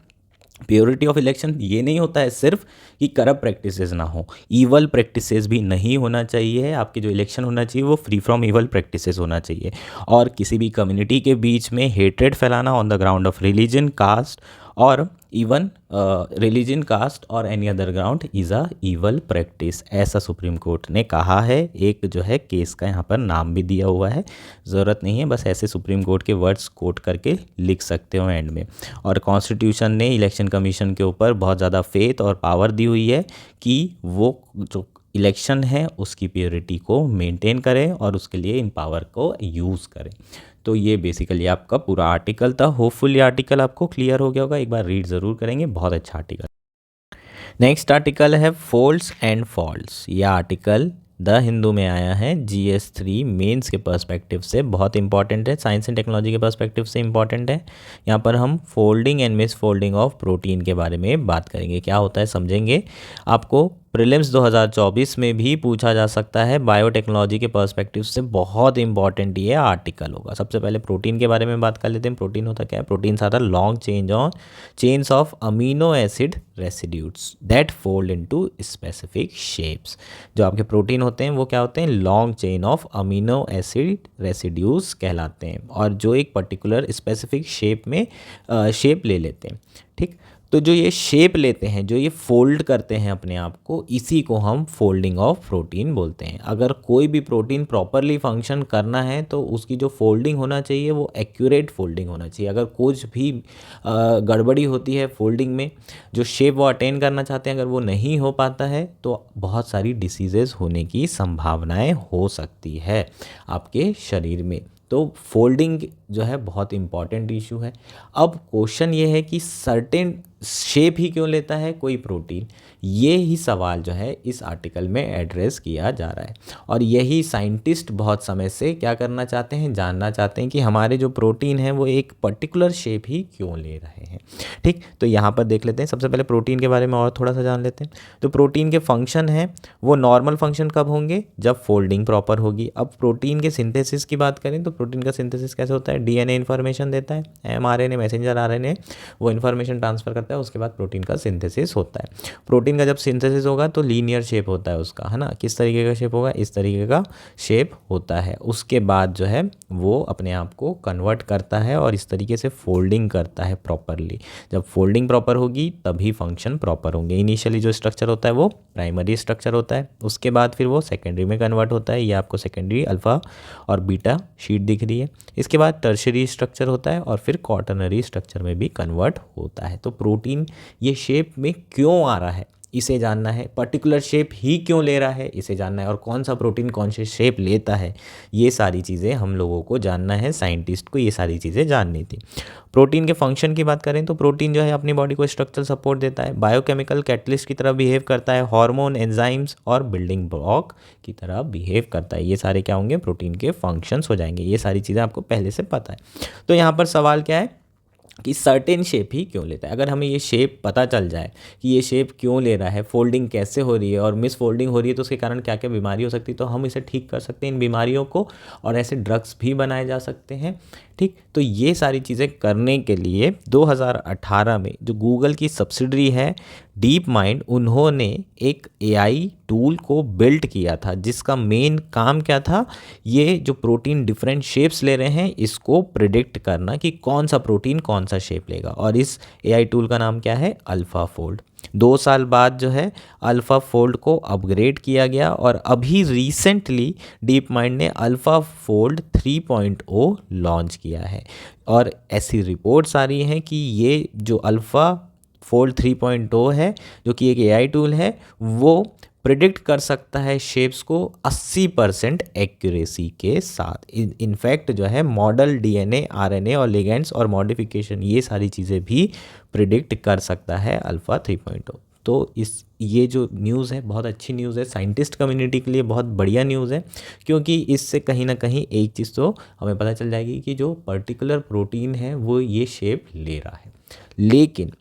प्योरिटी ऑफ इलेक्शन ये नहीं होता है सिर्फ कि करप्ट प्रैक्टिसेस ना हो, ईवल प्रैक्टिसेस भी नहीं होना चाहिए। आपके जो इलेक्शन होना चाहिए वो फ्री फ्रॉम ईवल प्रैक्टिसेस होना चाहिए। और किसी भी कम्युनिटी के बीच में हेट्रेड फैलाना on the ground of religion, caste और इवन रिलीजन, कास्ट और any other ground is a evil practice, ऐसा सुप्रीम कोर्ट ने कहा है। एक जो है केस का यहाँ पर नाम भी दिया हुआ है, ज़रूरत नहीं है, बस ऐसे सुप्रीम कोर्ट के वर्ड्स कोट करके लिख सकते हो एंड में। और कॉन्स्टिट्यूशन ने इलेक्शन कमीशन के ऊपर बहुत ज़्यादा फेथ और पावर दी हुई है कि वो जो इलेक्शन है उसकी प्योरिटी को मेंटेन करें और उसके लिए इन पावर को यूज़ करें। तो ये बेसिकली आपका पूरा आर्टिकल था। होपफुल ये आर्टिकल आपको क्लियर हो गया होगा, एक बार रीड ज़रूर करेंगे, बहुत अच्छा आर्टिकल। नेक्स्ट आर्टिकल है फोल्ड्स एंड फॉल्ट्स। यह आर्टिकल द हिंदू में आया है, GS3 मेंस के पर्सपेक्टिव से बहुत इंपॉर्टेंट है, साइंस एंड टेक्नोलॉजी के पर्सपेक्टिव से इंपॉर्टेंट है। यहाँ पर हम folding and miss folding of protein के बारे में बात करेंगे, क्या होता है समझेंगे। आपको प्रीलिम्स 2024 में भी पूछा जा सकता है, बायोटेक्नोलॉजी के पर्सपेक्टिव से बहुत इंपॉर्टेंट ये आर्टिकल होगा। सबसे पहले प्रोटीन के बारे में बात कर लेते हैं। प्रोटीन होता क्या है, proteins are the long chains of amino acid residues that fold into specific shapes. जो आपके प्रोटीन होते हैं वो क्या होते हैं, long chain of amino acid residues कहलाते हैं, और जो एक पर्टिकुलर स्पेसिफिक शेप में शेप ले लेते हैं। ठीक, तो जो ये शेप लेते हैं, जो ये फोल्ड करते हैं अपने आप को, इसी को हम फोल्डिंग ऑफ प्रोटीन बोलते हैं। अगर कोई भी प्रोटीन प्रॉपरली फंक्शन करना है तो उसकी जो फोल्डिंग होना चाहिए वो एक्यूरेट फोल्डिंग होना चाहिए। अगर कुछ भी गड़बड़ी होती है फोल्डिंग में, जो शेप वो अटेन करना चाहते हैं अगर वो नहीं हो पाता है, तो बहुत सारी डिसीजेज़ होने की संभावनाएं हो सकती है आपके शरीर में। तो फोल्डिंग जो है बहुत इंपॉर्टेंट इशू है। अब क्वेश्चन ये है कि सर्टेन शेप ही क्यों लेता है कोई प्रोटीन, ये ही सवाल जो है इस आर्टिकल में एड्रेस किया जा रहा है। और यही साइंटिस्ट बहुत समय से क्या करना चाहते हैं, जानना चाहते हैं कि हमारे जो प्रोटीन है वो एक पर्टिकुलर शेप ही क्यों ले रहे हैं। ठीक, तो यहाँ पर देख लेते हैं, सबसे पहले प्रोटीन के बारे में और थोड़ा सा जान लेते हैं। तो प्रोटीन के फंक्शन हैं वो नॉर्मल फंक्शन कब होंगे, जब फोल्डिंग प्रॉपर होगी। अब प्रोटीन के सिंथेसिस की बात करें तो प्रोटीन का सिंथेसिस कैसे होता है, DNA इन्फॉर्मेशन देता है, mRNA मैसेंजर RNA वो इन्फॉर्मेशन ट्रांसफर करता है, उसके बाद प्रोटीन का सिंथेसिस होता है। प्रोटीन का जब सिंथेसिस होगा तो लीनियर शेप होता है उसका, है ना, किस तरीके का शेप होगा, इस तरीके का शेप होता है। उसके बाद जो है वो अपने आप को कन्वर्ट करता है और इस तरीके से फोल्डिंग करता है प्रॉपरली। जब फोल्डिंग प्रॉपर होगी तभी फंक्शन प्रॉपर होंगे। इनिशियली जो स्ट्रक्चर होता है वो प्राइमरी स्ट्रक्चर होता है, उसके बाद फिर वो सेकेंडरी में कन्वर्ट होता है। ये आपको सेकेंडरी अल्फ़ा और बीटा शीट दिख रही है। इसके बाद टर्शरी स्ट्रक्चर होता है और फिर क्वाटरनरी स्ट्रक्चर में भी कन्वर्ट होता है। तो प्रोटीन ये शेप में क्यों आ रहा है, इसे जानना है। पर्टिकुलर शेप ही क्यों ले रहा है, इसे जानना है। और कौन सा प्रोटीन कौन से शेप लेता है, ये सारी चीज़ें हम लोगों को जानना है, साइंटिस्ट को ये सारी चीज़ें जाननी थी। प्रोटीन के फंक्शन की बात करें तो प्रोटीन जो है अपनी बॉडी को स्ट्रक्चरल सपोर्ट देता है, बायोकेमिकल कैटलिस्ट की तरह बिहेव करता है, हार्मोन, एंजाइम्स और बिल्डिंग ब्लॉक की तरह बिहेव करता है। ये सारे क्या होंगे, प्रोटीन के फंक्शंस हो जाएंगे। ये सारी चीज़ें आपको पहले से पता है। तो यहाँ पर सवाल क्या है कि सर्टेन शेप ही क्यों लेता है। अगर हमें ये शेप पता चल जाए कि ये शेप क्यों ले रहा है, फोल्डिंग कैसे हो रही है और मिस फोल्डिंग हो रही है तो उसके कारण क्या क्या बीमारी हो सकती है, तो हम इसे ठीक कर सकते हैं इन बीमारियों को, और ऐसे ड्रग्स भी बनाए जा सकते हैं। ठीक, तो ये सारी चीज़ें करने के लिए 2018 में जो गूगल की सब्सिडरी है डीप माइंड, उन्होंने एक एआई टूल को बिल्ड किया था जिसका मेन काम क्या था, ये जो प्रोटीन डिफरेंट शेप्स ले रहे हैं इसको प्रिडिक्ट करना कि कौन सा प्रोटीन कौन सा शेप लेगा। और इस एआई टूल का नाम क्या है, अल्फ़ा फोल्ड। 2 साल बाद जो है अल्फ़ा फोल्ड को अपग्रेड किया गया और अभी रिसेंटली डीप माइंड ने अल्फ़ा फोल्ड 3.0 लॉन्च किया है। और ऐसी रिपोर्ट्स आ रही हैं कि ये जो अल्फ़ा फोल्ड 3.0 है, जो कि एक एआई टूल है, वो प्रिडिक्ट कर सकता है शेप्स को 80% एक्यूरेसी के साथ। इनफैक्ट जो है मॉडल डीएनए, आरएनए और लिगेंड्स और मॉडिफिकेशन, ये सारी चीज़ें भी प्रिडिक्ट कर सकता है अल्फ़ा 3.0। तो ये जो न्यूज़ है बहुत अच्छी न्यूज़ है, साइंटिस्ट कम्युनिटी के लिए बहुत बढ़िया न्यूज़ है, क्योंकि इससे कहीं ना कहीं एक चीज़ तो हमें पता चल जाएगी कि जो पर्टिकुलर प्रोटीन है वो ये शेप ले रहा है। लेकिन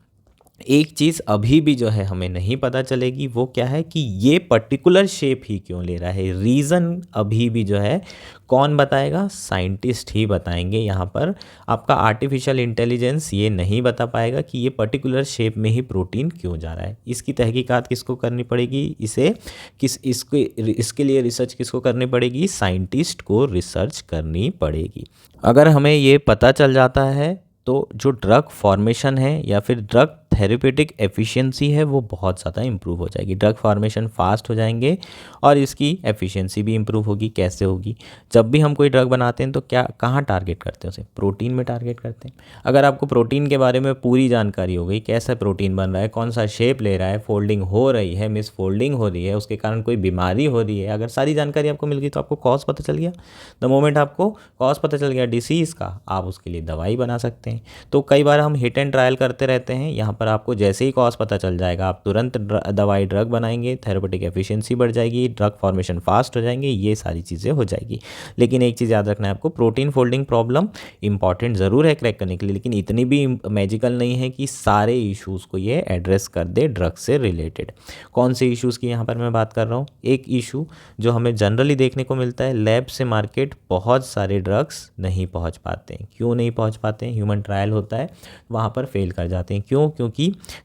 एक चीज़ अभी भी जो है हमें नहीं पता चलेगी, वो क्या है कि ये पर्टिकुलर शेप ही क्यों ले रहा है। रीज़न अभी भी जो है कौन बताएगा, साइंटिस्ट ही बताएंगे। यहाँ पर आपका आर्टिफिशियल इंटेलिजेंस ये नहीं बता पाएगा कि ये पर्टिकुलर शेप में ही प्रोटीन क्यों जा रहा है। इसकी तहकीकात किसको करनी पड़ेगी, इसके लिए रिसर्च किसको करनी पड़ेगी, साइंटिस्ट को रिसर्च करनी पड़ेगी। अगर हमें ये पता चल जाता है तो जो ड्रग फॉर्मेशन है या फिर ड्रग थेरेपेटिक एफिशिएंसी है वो बहुत ज़्यादा इंप्रूव हो जाएगी। ड्रग फॉर्मेशन फास्ट हो जाएंगे और इसकी एफिशिएंसी भी इंप्रूव होगी। कैसे होगी, जब भी हम कोई ड्रग बनाते हैं तो क्या कहाँ टारगेट करते हैं, उसे प्रोटीन में टारगेट करते हैं। अगर आपको प्रोटीन के बारे में पूरी जानकारी हो गई, कैसा प्रोटीन बन रहा है, कौन सा शेप ले रहा है, फोल्डिंग हो रही है, मिस फोल्डिंग हो रही है, उसके कारण कोई बीमारी हो रही है, अगर सारी जानकारी आपको मिल गई तो आपको कॉज पता चल गया। द मोमेंट आपको कॉज पता चल गया डिसीज़ का, आप उसके लिए दवाई बना सकते हैं। तो कई बार हम हिट एंड ट्रायल करते रहते हैं, यहाँ पर आपको जैसे ही कॉज पता चल जाएगा आप तुरंत दवाई ड्रग बनाएंगे, थेरेपेटिक एफिशिएंसी बढ़ जाएगी, ड्रग फॉर्मेशन फास्ट हो जाएंगे, ये सारी चीज़ें हो जाएगी। लेकिन एक चीज़ याद रखना है आपको, प्रोटीन फोल्डिंग प्रॉब्लम इंपॉर्टेंट ज़रूर है क्रैक करने के लिए, लेकिन इतनी भी मैजिकल नहीं है कि सारे इश्यूज़ को ये एड्रेस कर दे ड्रग से रिलेटेड। कौन से इश्यूज़ की यहाँ पर मैं बात कर रहा हूँ, एक इशू जो हमें जनरली देखने को मिलता है, लैब से मार्केट बहुत सारे ड्रग्स नहीं पहुँच पाते हैं। क्यों नहीं पहुँच पाते हैं, ह्यूमन ट्रायल होता है वहाँ पर फेल कर जाते हैं। क्यों, क्योंकि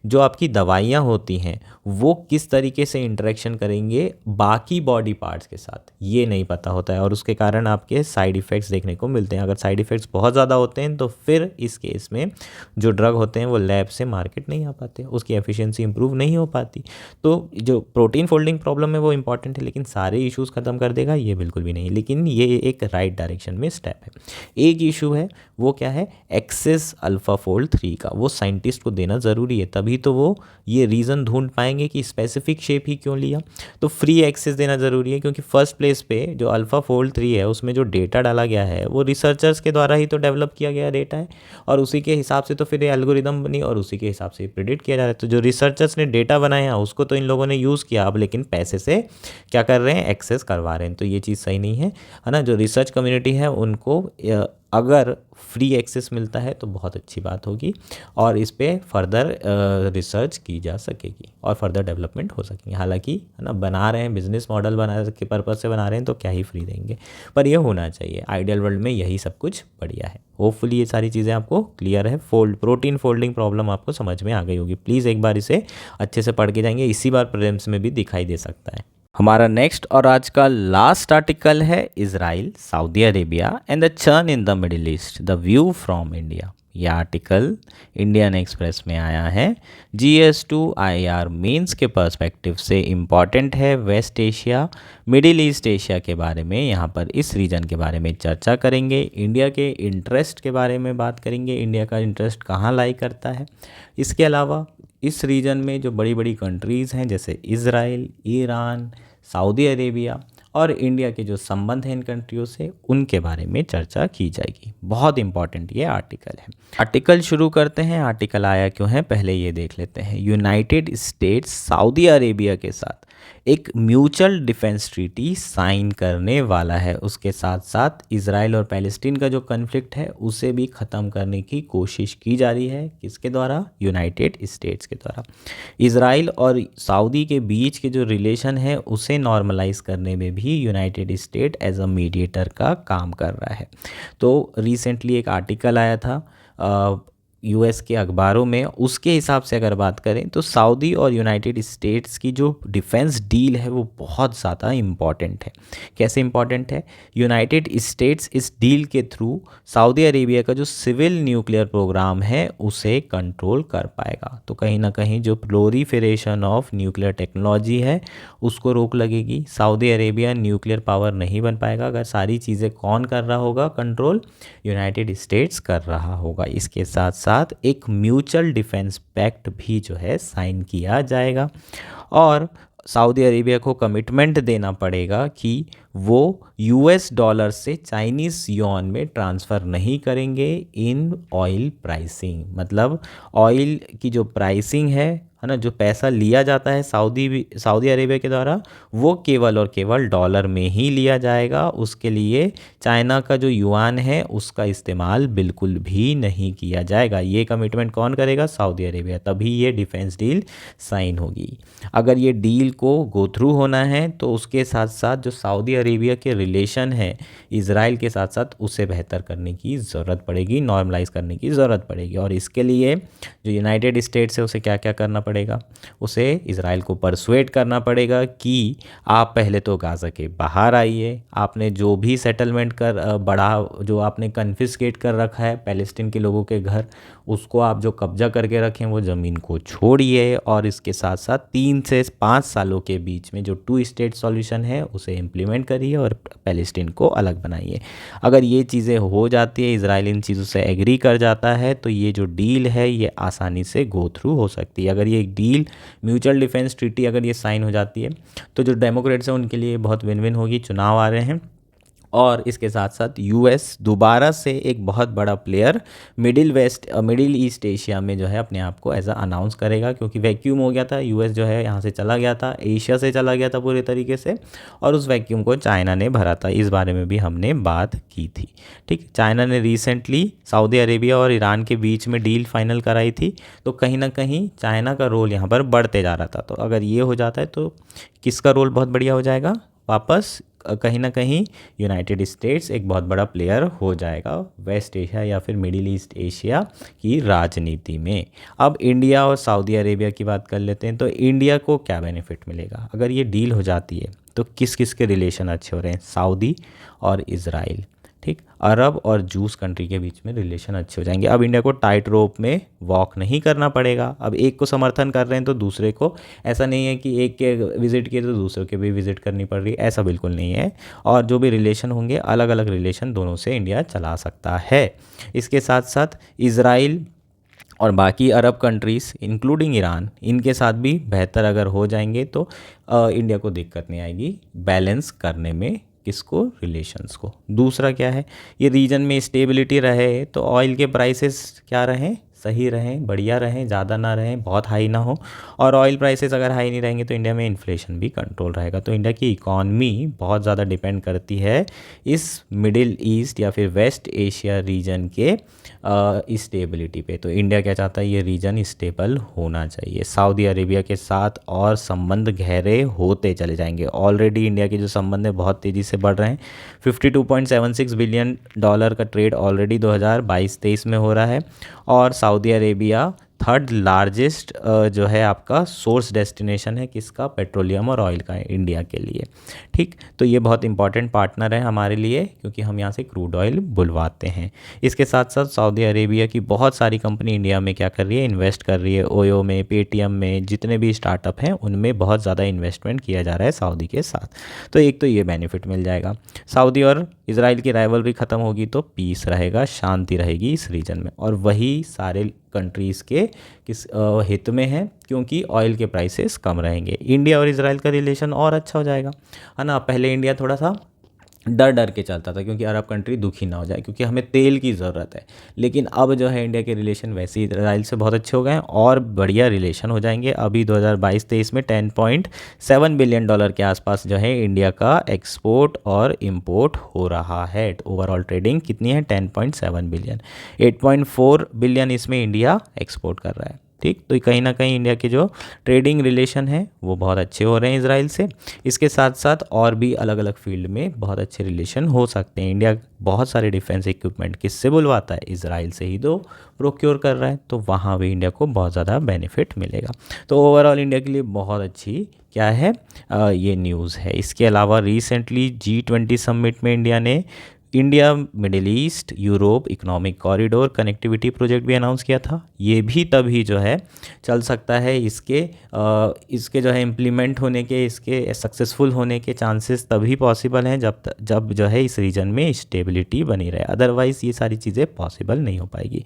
जो आपकी दवाइयाँ होती हैं वो किस तरीके से इंटरेक्शन करेंगे बाकी बॉडी पार्ट्स के साथ, ये नहीं पता होता है और उसके कारण आपके साइड इफ़ेक्ट्स देखने को मिलते हैं। अगर साइड इफ़ेक्ट्स बहुत ज़्यादा होते हैं तो फिर इस केस में जो ड्रग होते हैं वो लैब से मार्केट नहीं आ पाते, उसकी एफिशिएंसी इंप्रूव नहीं हो पाती। तो जो प्रोटीन फोल्डिंग प्रॉब्लम है वो इंपॉर्टेंट है, लेकिन सारे इश्यूज़ ख़त्म कर देगा ये बिल्कुल भी नहीं, लेकिन ये एक राइट डायरेक्शन में स्टेप है। एक इशू है वो क्या है, एक्सेस अल्फ़ा फोल्ड 3 का, वो साइंटिस्ट को देना ज़रूरी है, तभी तो वो ये रीज़न ढूंढ पाएंगे कि स्पेसिफिक शेप ही क्यों लिया। तो फ्री एक्सेस देना ज़रूरी है, क्योंकि फर्स्ट प्लेस पे जो अल्फ़ा फोल्ड 3 है उसमें जो डेटा डाला गया है वो रिसर्चर्स के द्वारा ही तो डेवलप किया गया डेटा है, और उसी के हिसाब से तो फिर ये एल्गोरिदम बनी और उसी के हिसाब से प्रिडिक्ट किया जा रहा है। तो जो रिसर्चर्स ने डेटा बनाया है उसको तो इन लोगों ने यूज़ किया, अब लेकिन पैसे से क्या कर रहे हैं, एक्सेस करवा रहे हैं। तो ये चीज़ सही नहीं है ना। जो रिसर्च कम्युनिटी है उनको अगर फ्री एक्सेस मिलता है तो बहुत अच्छी बात होगी और इस पे फर्दर रिसर्च की जा सकेगी और फर्दर डेवलपमेंट हो सकेंगे। हालांकि है ना, बना रहे हैं बिजनेस मॉडल बना के पर्पज़ से बना रहे हैं तो क्या ही फ्री देंगे, पर ये होना चाहिए। आइडियल वर्ल्ड में यही सब कुछ बढ़िया है। होपफुली ये सारी चीज़ें आपको क्लियर है। प्रोटीन फोल्डिंग प्रॉब्लम आपको समझ में आ गई होगी। प्लीज़ एक बार इसे अच्छे से पढ़ के जाएंगे, इसी बार प्रीलिम्स में भी दिखाई दे सकता है। हमारा नेक्स्ट और आज का लास्ट आर्टिकल है Israel, Saudi Arabia and the churn in the Middle East, the view from India. यह आर्टिकल इंडियन एक्सप्रेस में आया है। GS2 IR मेंस के पर्सपेक्टिव से इम्पॉर्टेंट है। West Asia, Middle East Asia के बारे में, यहाँ पर इस रीजन के बारे में चर्चा करेंगे। इंडिया के इंटरेस्ट के बारे में बात करेंगे, इंडिया का इंटरेस्ट कहाँ लाई करता है। इसके अलावा इस रीजन में जो बड़ी बड़ी कंट्रीज़ हैं जैसे इज़राइल, ईरान, सऊदी अरेबिया और इंडिया के जो संबंध हैं इन कंट्रियों से, उनके बारे में चर्चा की जाएगी। बहुत इंपॉर्टेंट ये आर्टिकल है। आर्टिकल शुरू करते हैं। आर्टिकल आया क्यों है पहले ये देख लेते हैं। यूनाइटेड स्टेट्स सऊदी अरेबिया के साथ एक म्यूचुअल डिफेंस ट्रीटी साइन करने वाला है। उसके साथ साथ इजराइल और पैलेस्टीन का जो कन्फ्लिक्ट है उसे भी ख़त्म करने की कोशिश की जा रही है। किसके द्वारा? यूनाइटेड स्टेट्स के द्वारा। इजराइल और सऊदी के बीच के जो रिलेशन है उसे नॉर्मलाइज करने में भी United State as a mediator का काम कर रहा है। तो रिसेंटली एक आर्टिकल आया था यूएस के अखबारों में, उसके हिसाब से अगर बात करें तो सऊदी और यूनाइटेड स्टेट्स की जो डिफेंस डील है वो बहुत ज़्यादा इम्पॉर्टेंट है। कैसे इम्पॉर्टेंट है? यूनाइटेड स्टेट्स इस डील के थ्रू सऊदी अरेबिया का जो सिविल न्यूक्लियर प्रोग्राम है उसे कंट्रोल कर पाएगा। तो कहीं ना कहीं जो प्रोलिफरेशन ऑफ न्यूक्लियर टेक्नोलॉजी है उसको रोक लगेगी। सऊदी अरेबिया न्यूक्लियर पावर नहीं बन पाएगा। अगर सारी चीज़ें कौन कर रहा होगा कंट्रोल? यूनाइटेड स्टेट्स कर रहा होगा। इसके साथ साथ एक म्यूचुअल डिफेंस पैक्ट भी जो है साइन किया जाएगा और सऊदी अरेबिया को कमिटमेंट देना पड़ेगा कि वो यूएस डॉलर से चाइनीज़ युआन में ट्रांसफ़र नहीं करेंगे इन ऑयल प्राइसिंग। मतलब ऑयल की जो प्राइसिंग है ना, जो पैसा लिया जाता है सऊदी अरेबिया के द्वारा, वो केवल और केवल डॉलर में ही लिया जाएगा। उसके लिए चाइना का जो युआन है उसका इस्तेमाल बिल्कुल भी नहीं किया जाएगा। ये कमिटमेंट कौन करेगा? Saudi Arabia. तभी ये डिफेंस डील साइन होगी। अगर ये डील को गो थ्रू होना है तो उसके साथ साथ जो सऊदी अरेबिया के रिलेशन है इज़राइल के साथ साथ उसे बेहतर करने की ज़रूरत पड़ेगी, नॉर्मलाइज करने की ज़रूरत पड़ेगी। और इसके लिए जो यूनाइटेड स्टेट्स है उसे क्या क्या करना पड़ेगा? उसे इज़राइल को परसुएट करना पड़ेगा कि आप पहले तो गाज़ा के बाहर आइए, आपने जो भी सेटलमेंट कर बढ़ा, जो आपने कन्फिस्केट कर रखा है पैलेस्टीन के लोगों के घर, उसको आप जो कब्जा करके रखें वो ज़मीन को छोड़िए और इसके साथ साथ 3 से 5 सालों के बीच में जो 2 स्टेट सॉल्यूशन है उसे इम्प्लीमेंट करिए और पैलेस्टीन को अलग बनाइए। अगर ये चीज़ें हो जाती है, इजराइल इन चीज़ों से एग्री कर जाता है, तो ये जो डील है ये आसानी से गो थ्रू हो सकती है। अगर ये डील म्यूचुअल डिफेंस ट्रीटी अगर ये साइन हो जाती है तो जो डेमोक्रेट्स हैं उनके लिए बहुत विन विन होगी। चुनाव आ रहे हैं और इसके साथ साथ यूएस दोबारा से एक बहुत बड़ा प्लेयर मिडिल ईस्ट एशिया में जो है अपने आप को एज अ अनाउंस करेगा, क्योंकि वैक्यूम हो गया था। यूएस जो है यहाँ से चला गया था, एशिया से चला गया था पूरे तरीके से, और उस वैक्यूम को चाइना ने भरा था। इस बारे में भी हमने बात की थी। ठीक, चाइना ने रिसेंटली सऊदी अरेबिया और ईरान के बीच में डील फाइनल कराई थी, तो कहीं ना कहीं चाइना का रोल यहाँ पर बढ़ते जा रहा था। तो अगर ये हो जाता है तो किसका रोल बहुत बढ़िया हो जाएगा? वापस कहीं ना कहीं यूनाइटेड स्टेट्स एक बहुत बड़ा प्लेयर हो जाएगा वेस्ट एशिया या फिर मिडिल ईस्ट एशिया की राजनीति में। अब इंडिया और सऊदी अरेबिया की बात कर लेते हैं। तो इंडिया को क्या बेनिफिट मिलेगा अगर ये डील हो जाती है? तो किस किस के रिलेशन अच्छे हो रहे हैं? सऊदी और इज़राइल, ठीक, अरब और जूस कंट्री के बीच में रिलेशन अच्छे हो जाएंगे। अब इंडिया को टाइट रोप में वॉक नहीं करना पड़ेगा। अब एक को समर्थन कर रहे हैं तो दूसरे को, ऐसा नहीं है कि एक के विजिट किए तो दूसरे के भी विजिट करनी पड़ रही है, ऐसा बिल्कुल नहीं है। और जो भी रिलेशन होंगे अलग अलग रिलेशन दोनों से इंडिया चला सकता है। इसके साथ साथ इज़राइल और बाकी अरब कंट्रीज़ इंक्लूडिंग ईरान, इनके साथ भी बेहतर अगर हो जाएंगे तो इंडिया को दिक्कत नहीं आएगी बैलेंस करने में। किसको? रिलेशंस को। दूसरा क्या है? ये रीजन में स्टेबिलिटी रहे तो ऑयल के प्राइसेस क्या रहें? सही रहें, बढ़िया रहें, ज़्यादा ना रहें, बहुत हाई ना हो। और ऑयल प्राइसेस अगर हाई नहीं रहेंगे तो इंडिया में इन्फ्लेशन भी कंट्रोल रहेगा। तो इंडिया की इकॉनमी बहुत ज़्यादा डिपेंड करती है इस मिडिल ईस्ट या फिर वेस्ट एशिया रीजन के स्टेबिलिटी पे। तो इंडिया क्या चाहता है? ये रीजन स्टेबल होना चाहिए। सऊदी अरेबिया के साथ और संबंध गहरे होते चले जाएंगे। ऑलरेडी इंडिया के जो संबंध है बहुत तेज़ी से बढ़ रहे हैं। 52.76 बिलियन डॉलर का ट्रेड ऑलरेडी 2022-23 में हो रहा है और सऊदी अरेबिया थर्ड लार्जेस्ट जो है आपका सोर्स डेस्टिनेशन है किसका? पेट्रोलियम और ऑयल का, इंडिया के लिए। ठीक, तो ये बहुत इंपॉर्टेंट पार्टनर है हमारे लिए क्योंकि हम यहाँ से क्रूड ऑयल बुलवाते हैं। इसके साथ साथ सऊदी अरेबिया की बहुत सारी कंपनी इंडिया में क्या कर रही है? इन्वेस्ट कर रही है। ओयो में, पेटीएम में, जितने भी स्टार्टअप हैं उनमें बहुत ज़्यादा इन्वेस्टमेंट किया जा रहा है सऊदी के साथ। तो एक तो ये बेनिफिट मिल जाएगा। सऊदी और इजराइल की राइवलरी ख़त्म होगी तो पीस रहेगा, शांति रहेगी इस रीजन में, और वही सारे कंट्रीज़ के किस हित में है, क्योंकि ऑयल के प्राइसेस कम रहेंगे। इंडिया और इजराइल का रिलेशन और अच्छा हो जाएगा, है ना। पहले इंडिया थोड़ा सा डर डर के चलता था, क्योंकि अरब कंट्री दुखी ना हो जाए, क्योंकि हमें तेल की ज़रूरत है। लेकिन अब जो है इंडिया के रिलेशन वैसे ही इजराइल से बहुत अच्छे हो गए हैं और बढ़िया रिलेशन हो जाएंगे। अभी 2022-23 में $10.7 बिलियन के आसपास जो है इंडिया का एक्सपोर्ट और इंपोर्ट हो रहा है। ओवरऑल ट्रेडिंग कितनी है? 10.7 बिलियन। 8.4 बिलियन इसमें इंडिया एक्सपोर्ट कर रहा है। ठीक, तो कहीं ना कहीं इंडिया के जो ट्रेडिंग रिलेशन है वो बहुत अच्छे हो रहे हैं इजराइल से। इसके साथ साथ और भी अलग अलग फील्ड में बहुत अच्छे रिलेशन हो सकते हैं। इंडिया बहुत सारे डिफेंस इक्विपमेंट किससे बुलवाता है? इजराइल से ही तो प्रोक्योर कर रहा है, तो वहाँ भी इंडिया को बहुत ज़्यादा बेनिफिट मिलेगा। तो ओवरऑल इंडिया के लिए बहुत अच्छी क्या है ये न्यूज़ है। इसके अलावा रिसेंटली G20 समिट में India middle east Europe economic corridor connectivity project भी अनाउंस किया था। ये भी तभी जो है चल सकता है, इसके जो है इम्प्लीमेंट होने के, इसके सक्सेसफुल होने के चांसेस तभी पॉसिबल हैं जब जो है इस रीजन में स्टेबिलिटी बनी रहे, अदरवाइज़ ये सारी चीज़ें पॉसिबल नहीं हो पाएगी।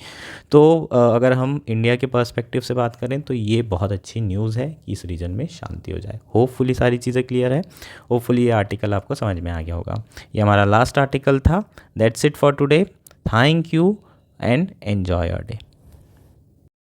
तो अगर हम इंडिया के पर्सपेक्टिव से बात करें तो ये बहुत अच्छी न्यूज़ है कि इस रीजन में शांति हो जाए। होपफुली सारी चीज़ें क्लियर है। होपफुली ये आर्टिकल आपको समझ में आ गया होगा। ये हमारा लास्ट आर्टिकल था। That's it for today. Thank you and enjoy your day.